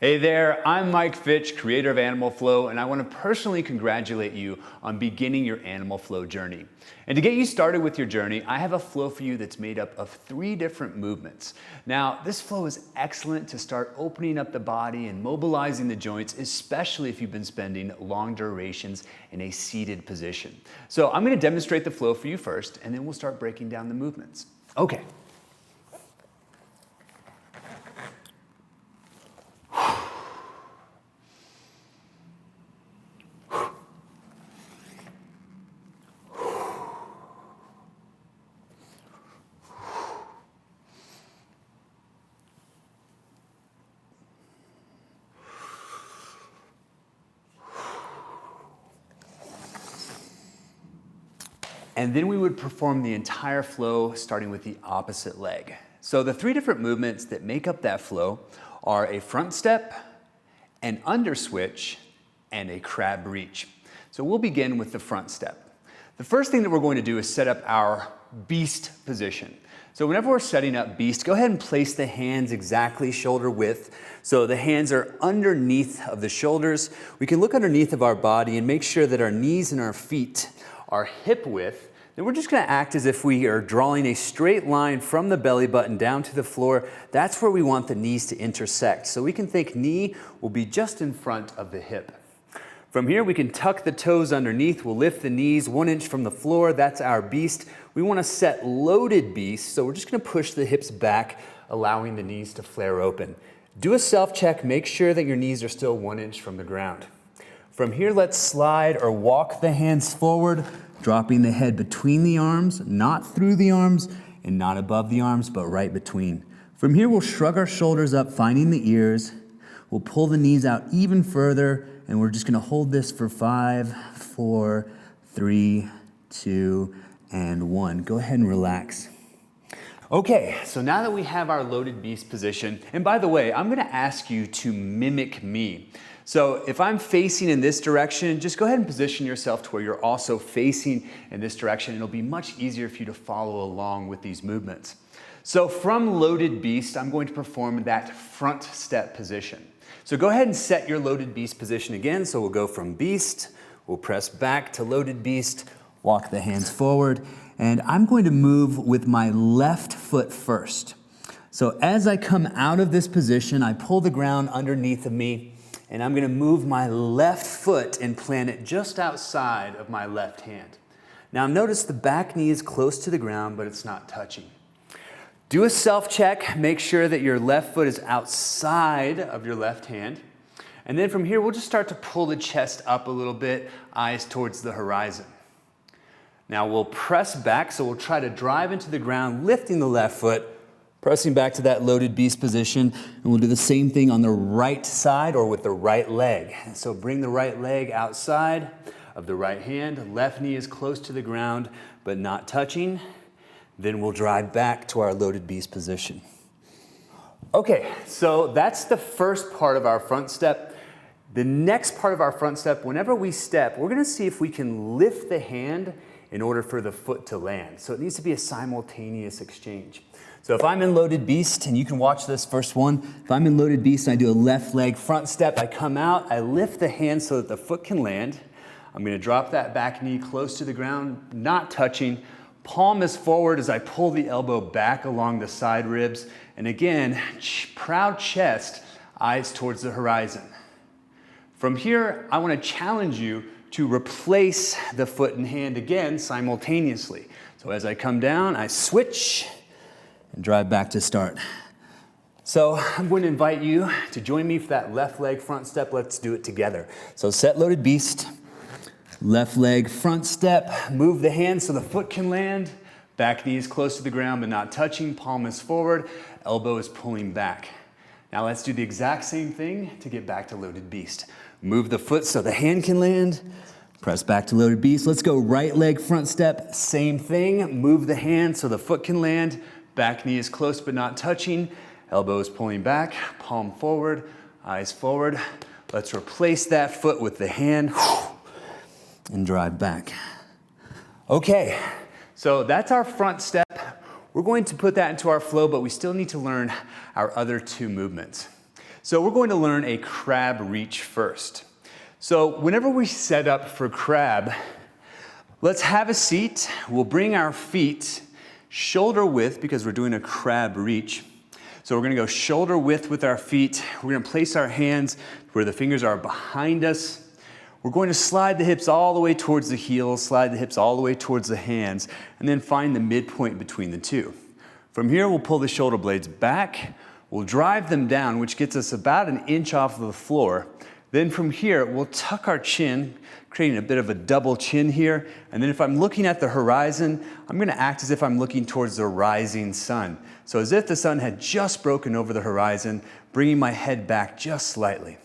Hey there, I'm Mike Fitch, creator of Animal Flow, and I want to personally congratulate you on beginning your Animal Flow journey. And to get you started with your journey, I have a flow for you that's made up of 3 different movements. Now, this flow is excellent to start opening up the body and mobilizing the joints, especially if you've been spending long durations in a seated position. So I'm going to demonstrate the flow for you first, and then we'll start breaking down the movements. Okay. And then we would perform the entire flow starting with the opposite leg. So the 3 different movements that make up that flow are a front step, an under switch, and a crab reach. So we'll begin with the front step. The first thing that we're going to do is set up our beast position. So whenever we're setting up beast, go ahead and place the hands exactly shoulder width. So the hands are underneath of the shoulders. We can look underneath of our body and make sure that our knees and our feet are hip width. Then we're just going to act as if we are drawing a straight line from the belly button down to the floor. That's where we want the knees to intersect. So we can think knee will be just in front of the hip. From here, we can tuck the toes underneath. We'll lift the knees 1 inch from the floor. That's our beast. We want to set loaded beast, so we're just going to push the hips back, allowing the knees to flare open. Do a self-check. Make sure that your knees are still 1 inch from the ground. From here, let's slide or walk the hands forward, dropping the head between the arms, not through the arms, and not above the arms, but right between. From here, we'll shrug our shoulders up, finding the ears. We'll pull the knees out even further, and we're just gonna hold this for 5, 4, 3, 2, and 1. Go ahead and relax. Okay, so now that we have our loaded beast position, and by the way, I'm gonna ask you to mimic me. So if I'm facing in this direction, just go ahead and position yourself to where you're also facing in this direction. It'll be much easier for you to follow along with these movements. So from loaded beast, I'm going to perform that front step position. So go ahead and set your loaded beast position again. So we'll go from beast, we'll press back to loaded beast, walk the hands forward, and I'm going to move with my left foot first. So as I come out of this position, I pull the ground underneath of me, and I'm going to move my left foot and plant it just outside of my left hand. Now notice the back knee is close to the ground, but it's not touching. Do a self-check. Make sure that your left foot is outside of your left hand. And then from here, we'll just start to pull the chest up a little bit, eyes towards the horizon. Now we'll press back, so we'll try to drive into the ground, lifting the left foot, pressing back to that loaded beast position, and we'll do the same thing on the right side or with the right leg. And so bring the right leg outside of the right hand, left knee is close to the ground but not touching. Then we'll drive back to our loaded beast position. Okay, so that's the first part of our front step. The next part of our front step, whenever we step, we're gonna see if we can lift the hand in order for the foot to land. So it needs to be a simultaneous exchange. So if I'm in loaded beast, and you can watch this first one, if I'm in loaded beast and I do a left leg front step, I come out, I lift the hand so that the foot can land. I'm gonna drop that back knee close to the ground, not touching. Palm is forward as I pull the elbow back along the side ribs. And again, proud chest, eyes towards the horizon. From here, I wanna challenge you to replace the foot and hand again simultaneously. So as I come down, I switch, and drive back to start. So I'm going to invite you to join me for that left leg front step. Let's do it together. So set loaded beast, left leg front step, move the hand so the foot can land, back knee is close to the ground but not touching, palm is forward, elbow is pulling back. Now let's do the exact same thing to get back to loaded beast. Move the foot so the hand can land, press back to loaded beast. Let's go right leg front step, same thing, move the hand so the foot can land, back knee is close but not touching. Elbow is pulling back, palm forward, eyes forward. Let's replace that foot with the hand and drive back. Okay, so that's our front step. We're going to put that into our flow, but we still need to learn our other 2 movements. So we're going to learn a crab reach first. So whenever we set up for crab, let's have a seat. We'll bring our feet shoulder width because we're doing a crab reach. So we're gonna go shoulder width with our feet. We're gonna place our hands where the fingers are behind us. We're going to slide the hips all the way towards the heels, slide the hips all the way towards the hands, and then find the midpoint between the two. From here, we'll pull the shoulder blades back. We'll drive them down, which gets us about an inch off of the floor. Then from here, we'll tuck our chin, creating a bit of a double chin here. And then if I'm looking at the horizon, I'm gonna act as if I'm looking towards the rising sun. So as if the sun had just broken over the horizon, bringing my head back just slightly.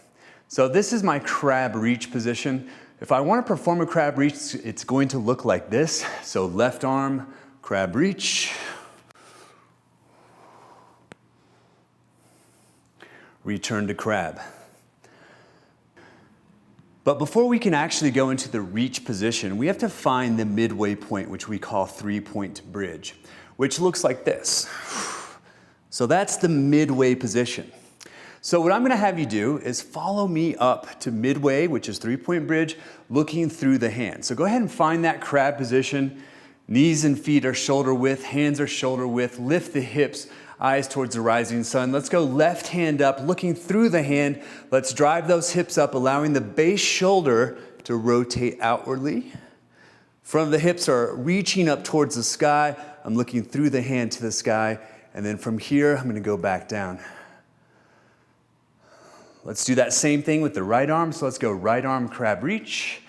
So this is my crab reach position. If I want to perform a crab reach, it's going to look like this. So left arm, crab reach. Return to crab. But before we can actually go into the reach position, we have to find the midway point, which we call 3-point bridge, which looks like this. So that's the midway position. So what I'm gonna have you do is follow me up to midway, which is 3-point bridge, looking through the hand. So go ahead and find that crab position. Knees and feet are shoulder width, hands are shoulder width, lift the hips, eyes towards the rising sun. Let's go left hand up, looking through the hand. Let's drive those hips up, allowing the base shoulder to rotate outwardly. Front of the hips are reaching up towards the sky. I'm looking through the hand to the sky. And then from here, I'm gonna go back down. Let's do that same thing with the right arm. So let's go right arm crab reach.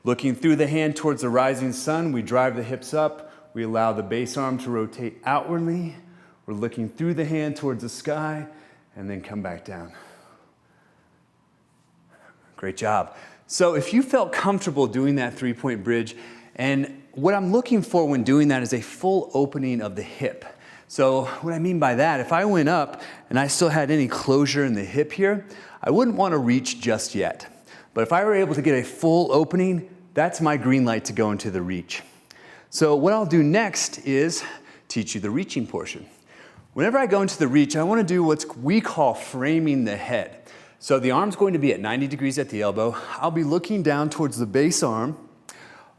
Looking through the hand towards the rising sun, we drive the hips up. We allow the base arm to rotate outwardly. We're looking through the hand towards the sky and then come back down. Great job. So if you felt comfortable doing that 3-point bridge, and what I'm looking for when doing that is a full opening of the hip. So what I mean by that, if I went up and I still had any closure in the hip here, I wouldn't want to reach just yet. But if I were able to get a full opening, that's my green light to go into the reach. So what I'll do next is teach you the reaching portion. Whenever I go into the reach, I want to do what we call framing the head. So the arm's going to be at 90 degrees at the elbow. I'll be looking down towards the base arm,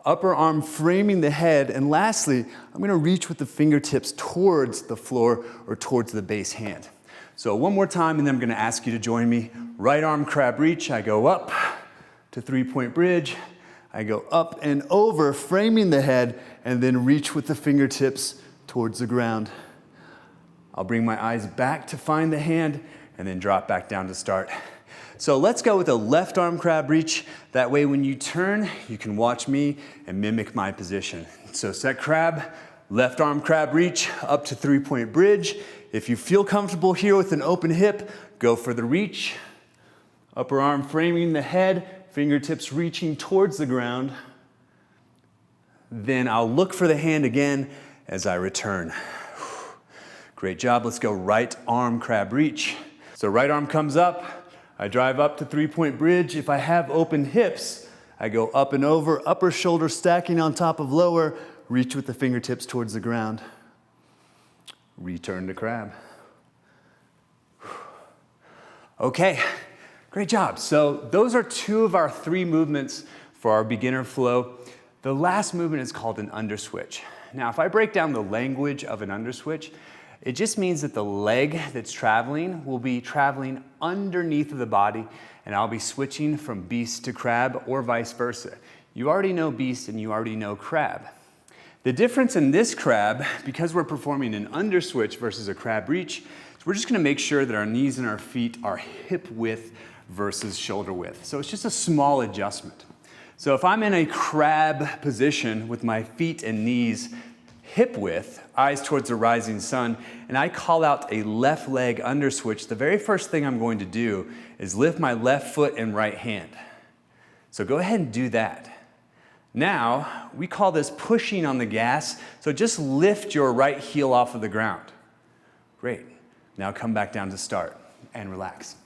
upper arm framing the head, and lastly, I'm going to reach with the fingertips towards the floor or towards the base hand. So one more time, and then I'm going to ask you to join me. Right arm crab reach, I go up to 3-point bridge. I go up and over, framing the head, and then reach with the fingertips towards the ground. I'll bring my eyes back to find the hand, and then drop back down to start. So let's go with a left arm crab reach. That way when you turn, you can watch me and mimic my position. So set crab, left arm crab reach, up to 3-point bridge. If you feel comfortable here with an open hip, go for the reach. Upper arm framing the head, fingertips reaching towards the ground. Then I'll look for the hand again as I return. Great job. Let's go right arm crab reach. So right arm comes up. I drive up to 3-point bridge. If I have open hips, I go up and over, upper shoulder stacking on top of lower, reach with the fingertips towards the ground. Return to crab. Okay, great job. So those are 2 of our 3 movements for our beginner flow. The last movement is called an underswitch. Now, if I break down the language of an underswitch, it just means that the leg that's traveling will be traveling underneath of the body, and I'll be switching from beast to crab or vice versa. You already know beast and you already know crab. The difference in this crab, because we're performing an underswitch versus a crab reach, is we're just gonna make sure that our knees and our feet are hip width versus shoulder width. So it's just a small adjustment. So if I'm in a crab position with my feet and knees hip width, eyes towards the rising sun, and I call out a left leg underswitch, the very first thing I'm going to do is lift my left foot and right hand. So go ahead and do that. Now, we call this pushing on the gas, so just lift your right heel off of the ground. Great. Now come back down to start and relax.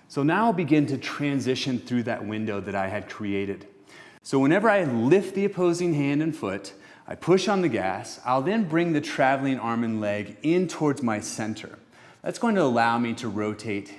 So now I'll begin to transition through that window that I had created. So whenever I lift the opposing hand and foot, I push on the gas. I'll then bring the traveling arm and leg in towards my center. That's going to allow me to rotate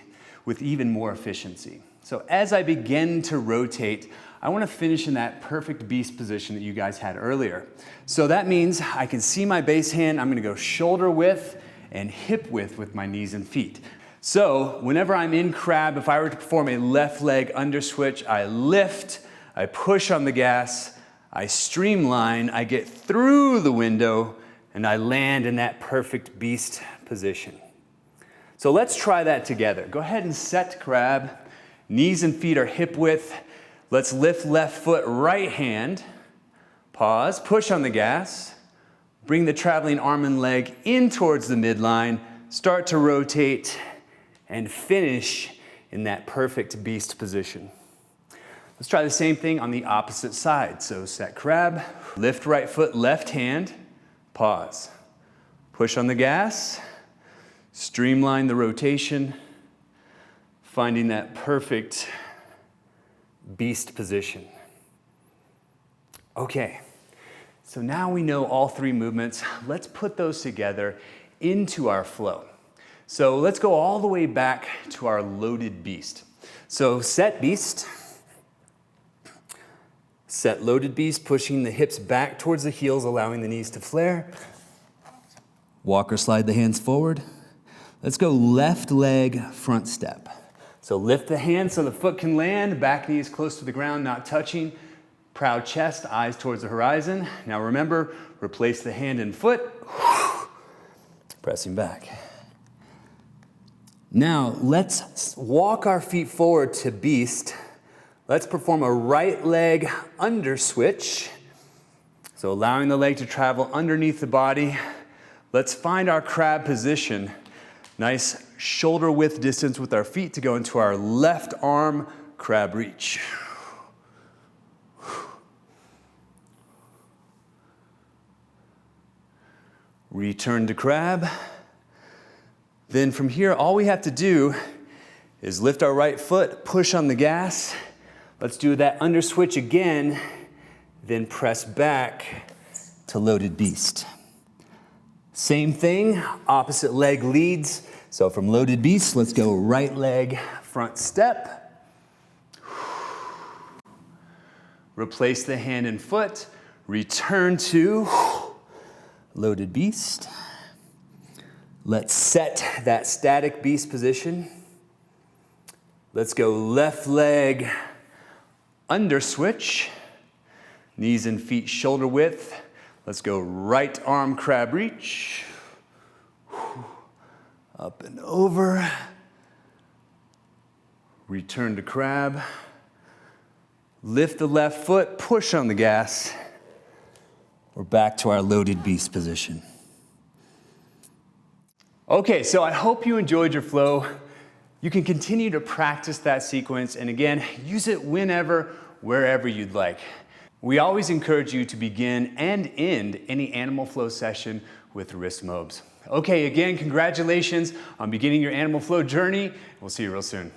with even more efficiency. So as I begin to rotate, I want to finish in that perfect beast position that you guys had earlier. So that means I can see my base hand. I'm going to go shoulder width and hip width with my knees and feet. So whenever I'm in crab, if I were to perform a left leg under switch, I lift, I push on the gas, I streamline, I get through the window, and I land in that perfect beast position. So let's try that together. Go ahead and set crab. Knees and feet are hip width. Let's lift left foot, right hand. Pause, push on the gas. Bring the traveling arm and leg in towards the midline. Start to rotate and finish in that perfect beast position. Let's try the same thing on the opposite side. So set crab, lift right foot, left hand, pause. Push on the gas, streamline the rotation, finding that perfect beast position. Okay, so now we know all three movements. Let's put those together into our flow. So let's go all the way back to our loaded beast. So set beast, set loaded beast, pushing the hips back towards the heels, allowing the knees to flare. Walk or slide the hands forward. Let's go left leg front step. So lift the hands so the foot can land, back knee is close to the ground, not touching. Proud chest, eyes towards the horizon. Now remember, replace the hand and foot, pressing back. Now, let's walk our feet forward to beast. Let's perform a right leg under switch. So allowing the leg to travel underneath the body. Let's find our crab position. Nice shoulder width distance with our feet to go into our left arm crab reach. Return to crab. Then from here, all we have to do is lift our right foot, push on the gas. Let's do that under switch again, then press back to loaded beast. Same thing, opposite leg leads. So from loaded beast, let's go right leg front step. Replace the hand and foot, return to loaded beast. Let's set that static beast position. Let's go left leg under switch, knees and feet shoulder width. Let's go right arm crab reach. Up and over. Return to crab. Lift the left foot, push on the gas. We're back to our loaded beast position. Okay, so I hope you enjoyed your flow. You can continue to practice that sequence, and again, use it whenever, wherever you'd like. We always encourage you to begin and end any animal flow session with wrist mobs. Okay, again, congratulations on beginning your animal flow journey. We'll see you real soon.